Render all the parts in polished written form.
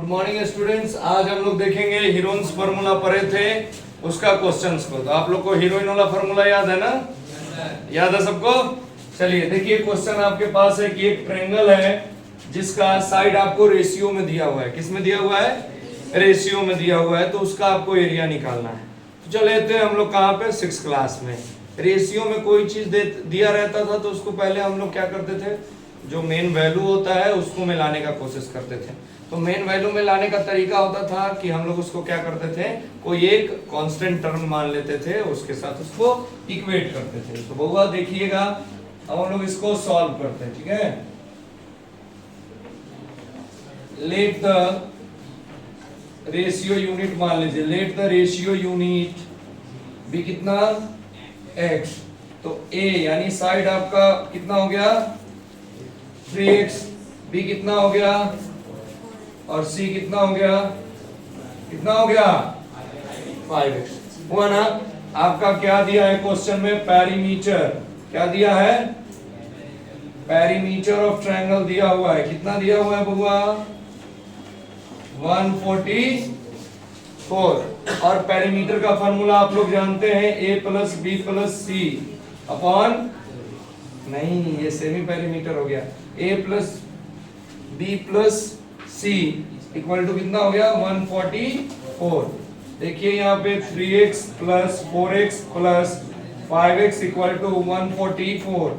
Good morning students. आज हम लोग देखेंगे हीरोइंस फार्मूला पढ़े थे उसका क्वेश्चंस को। तो आप लोग को हीरोइन वाला फार्मूला याद है ना? याद है सबको? चलिए देखिए, क्वेश्चन आपके पास है कि एक ट्रायंगल है जिसका साइड आपको रेशियो में दिया हुआ है। किस में दिया हुआ है? रेशियो में दिया हुआ है। तो उसका आपको एरिया निकालना है। तो चले थे हम लोग कहाँ पे? 6th क्लास में। रेशियो में कोई चीज दिया रहता था तो उसको पहले हम लोग क्या करते थे, जो मेन वैल्यू होता है उसको मिलाने का कोशिश करते थे। तो मेन वैल्यू में लाने का तरीका होता था कि हम लोग उसको क्या करते थे, कोई एक कांस्टेंट टर्म मान लेते थे, उसके साथ उसको इक्वेट करते थे। तो बहुआ देखिएगा, अब हम लोग इसको सॉल्व करते हैं, ठीक है। लेट द रेशियो यूनिट मान लीजिए, लेट द रेशियो यूनिट भी कितना? x। तो a यानी साइड आपका कितना हो गया? 3x। b कितना हो गया? और c कितना हो गया? कितना हो गया? 5x हुआ ना। आपका क्या दिया है क्वेश्चन में? पेरीमीटर। क्या दिया है? पेरीमीटर ऑफ ट्रायंगल दिया हुआ है। कितना दिया हुआ है बबुआ? 144। और पेरीमीटर का फार्मूला आप लोग जानते हैं, a plus B plus C upon, नहीं ये सेमी पेरीमीटर हो गया, a plus B plus C equal to कितना हो गया? 144। देखिए यहाँ पे 3x plus 4x plus 5x equal to 144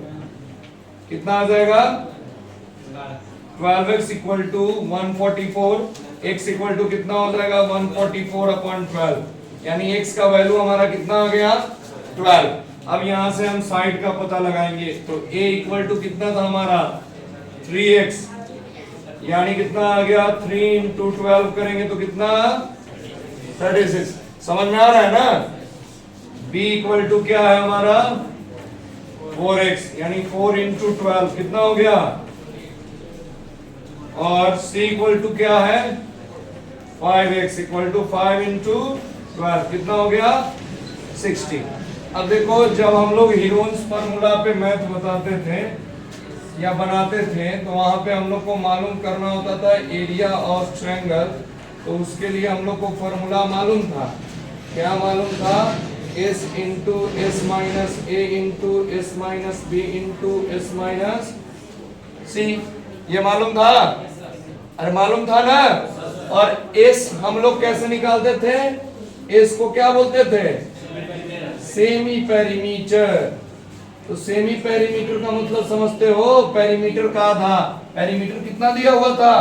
कितना आ जाएगा? 12x equal to 144, x equal to कितना हो जाएगा? 144 अपॉन 12, यानी x का वैल्यू हमारा कितना आ गया? 12। अब यहां से हम साइड का पता लगाएंगे। तो a इक्वल टू कितना था हमारा? 3x, यानी कितना आ गया? 3 इंटू 12 करेंगे तो कितना? 36। समझ में आ रहा है ना? b इक्वल टू क्या है हमारा? 4x, यानी 4 इंटू 12 कितना हो गया? और c इक्वल टू क्या है? 5x इक्वल टू 5 इंटू 12 कितना हो गया? 60। अब देखो, जब हम लोग हीरोइंस फार्मूला पे मैथ बताते थे या बनाते थे तो वहां पे हम लोग को मालूम करना होता था एरिया ऑफ ट्रायंगल। तो उसके लिए हम लोग को फार्मूला मालूम था। क्या मालूम था? s into S minus A into S minus B into S minus C. ये मालूम था? अरे मालूम था ना। और s हम लोग कैसे निकालते थे? s को क्या बोलते थे? Semi perimeter. तो सेमी पेरीमीटर का मतलब समझते हो? पेरीमीटर का आधा। पेरीमीटर कितना दिया हुआ था?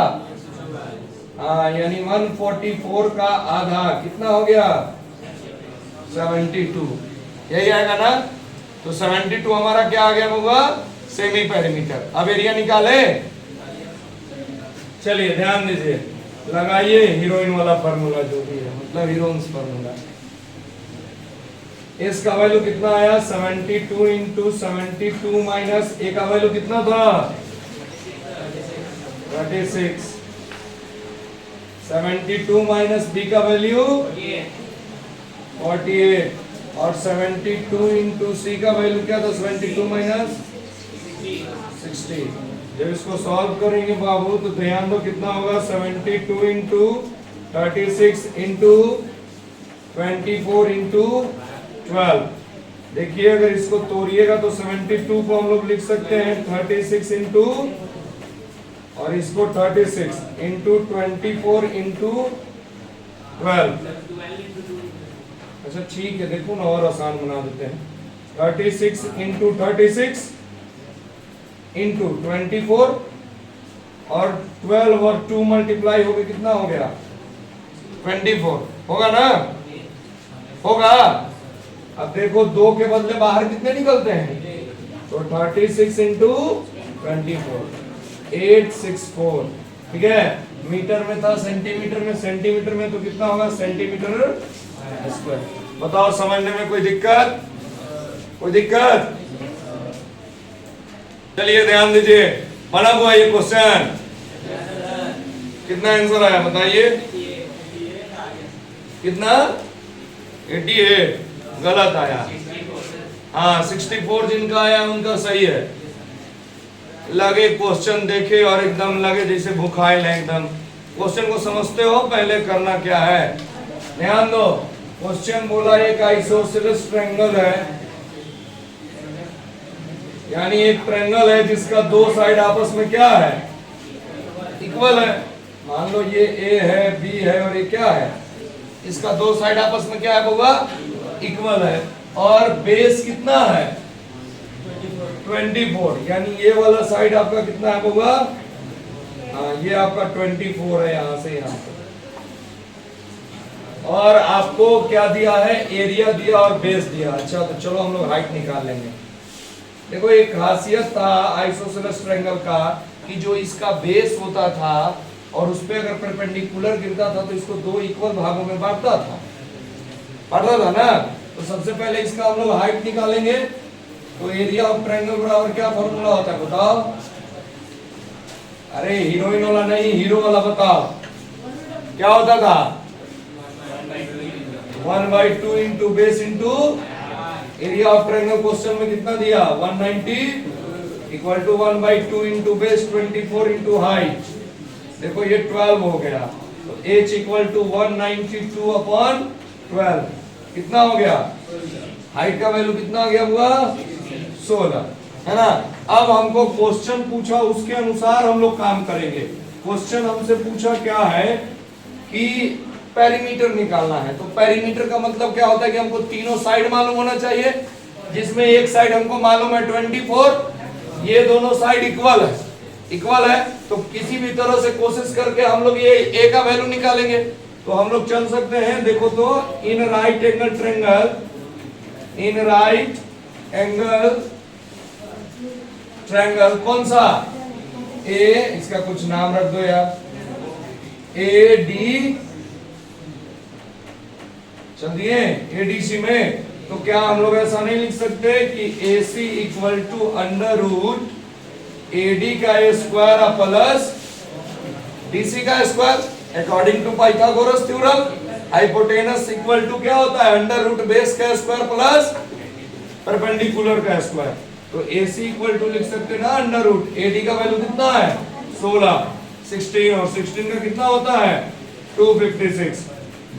हाँ, यानी 144 का आधा कितना हो गया? 72। यही आएगा ना। तो 72 हमारा क्या आ गया होगा? Semi perimeter. अब एरिया निकाले। चलिए ध्यान दीजिए, लगाइए हीरोइन वाला फार्मूला जो भी है, मतलब हीरोइंस फार्मूला। इस का वैल्यू कितना आया? 72 इंटू 72 माइनस ए का वैल्यू कितना था? 36। 72 माइनस बी का वैल्यू 48। और 72 इंटू सी का वैल्यू क्या था? 72 माइनस 60। जब इसको सॉल्व करेंगे बाबू तो ध्यान दो कितना होगा? 72 इंटू 36 इंटू 24 इंटू 12। देखिए अगर इसको तोड़िएगा तो 72 को हम लोग लिख सकते हैं 36 इंटू, और इसको 36 इंटू 24 इंटू 12। अच्छा ठीक है, देखो ना और आसान बना देते हैं। 36 इंटू 36 इंटू 24 और 12 और 2 मल्टीप्लाई हो गया, कितना हो गया? 24 होगा ना? होगा। अब देखो 2 के बदले बाहर कितने निकलते हैं? तो 36 इंटू 24 864। ठीक है, मीटर में था, सेंटीमीटर में, सेंटीमीटर में तो कितना होगा? Centimetre square. बताओ समझने में कोई दिक्कत? कोई दिक्कत? चलिए ध्यान दीजिए, बना हुआ ये क्वेश्चन। कितना आंसर आया बताइए? कितना? 88 गलत आया। हाँ 64 जिनका आया उनका सही है। लगे क्वेश्चन देखे और एकदम लगे जैसे भुखाए हैं एकदम, क्वेश्चन को समझते हो, पहले करना क्या है ध्यान दो। क्वेश्चन बोला एक आइसोसेलेस ट्रायंगल है, यानी एक ट्रायंगल है जिसका दो साइड आपस में क्या है, इक्वल है। मान लो ये ए है, बी है और ये क्या है, इसका दो साइड आपस में क्या है होगा, इक्वल है। और बेस कितना है 24, यानी ये वाला साइड आपका कितना है होगा, हाँ ये आपका 24 है यहां से यहां तक। और आपको क्या दिया है, एरिया दिया और बेस दिया। अच्छा तो चलो हम लोग हाइट निकाल लेंगे। देखो एक खासियत था आइसोसेलेस ट्रायंगल का कि जो इसका बेस होता था और उस पे अगर परपेंडिकुलर गिरता था तो इसको दो इक्वल भागों में बांटता था ना। तो सबसे पहले इसका हम लोग हाइट निकालेंगे। तो एरिया ऑफ ट्रायंगल बराबर क्या फॉर्मूला होता है बताओ। अरे हीरोइन वाला नहीं, हीरो वाला बताओ क्या होता था, 1/2 into base into area of triangle. Question में कितना दिया 190 equal to 1/2 into base 24 into height. देखो ये 12 हो गया, तो h इक्वल टू 192 अपॉन 12 कितना हो गया, हाइट का वैल्यू कितना हो गया हुआ 16, है ना। अब हमको क्वेश्चन पूछा, उसके अनुसार हम लोग काम करेंगे। क्वेश्चन हमसे पूछा क्या है कि पेरीमीटर निकालना है। तो पेरीमीटर का मतलब क्या होता है कि हमको तीनों साइड मालूम होना चाहिए, जिसमें एक साइड हमको मालूम है 24, ये दोनों साइड इक्वल है। तो किसी भी तरह से कोशिश करके हम लोग ये a का वैल्यू निकालेंगे। तो हम लोग चल सकते हैं, देखो तो इन राइट एंगल ट्रायंगल कौन सा, ए, इसका कुछ नाम रख दो यार, ए डी, चलिए एडीसी में। तो क्या हम लोग ऐसा नहीं लिख सकते कि AC equal to under root AD का स्क्वायर प्लस DC का square according to Pythagoras theorem. Hypotenuse equal to क्या होता है, अंडर रूट बेस का स्क्वायर प्लस परपेंडिकुलर का स्क्वायर। तो AC इक्वल टू लिख सकते हैं ना अंडर रूट, AD का वैल्यू कितना है 16, 16 और 16 का कितना होता है 256,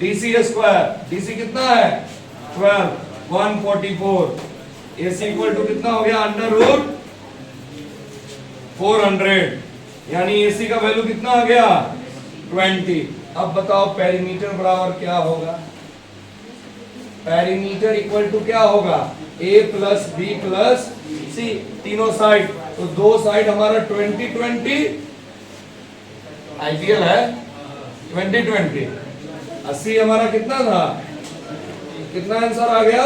DC स्क्वायर, DC कितना है 12, 144, AC इक्वल टू कितना हो गया अंडर रूट 400, यानी AC का वैल्यू कितना आ गया 20। अब बताओ पेरीमीटर बराबर क्या होगा, पेरीमीटर इक्वल टू क्या होगा A plus B plus C, तीनों साइड। तो दो साइड हमारा 20-20 आइडियल है, 20-20 80 हमारा कितना था, कितना आंसर आ गया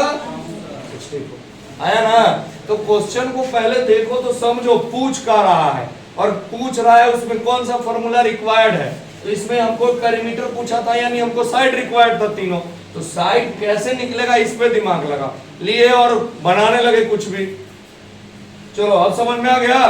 64 आया ना। तो क्वेश्चन को पहले देखो तो समझो पूछ का रहा है, और पूछ रहा है उसमें कौन सा फॉर्मूला रिक्वायर्ड है। तो इसमें हमको पेरीमीटर पूछा था, यानी हमको साइड रिक्वायर्ड था तीनों। तो साइड कैसे निकलेगा इस पे दिमाग लगा लिए और बनाने लगे कुछ भी। चलो अब समझ में आ गया।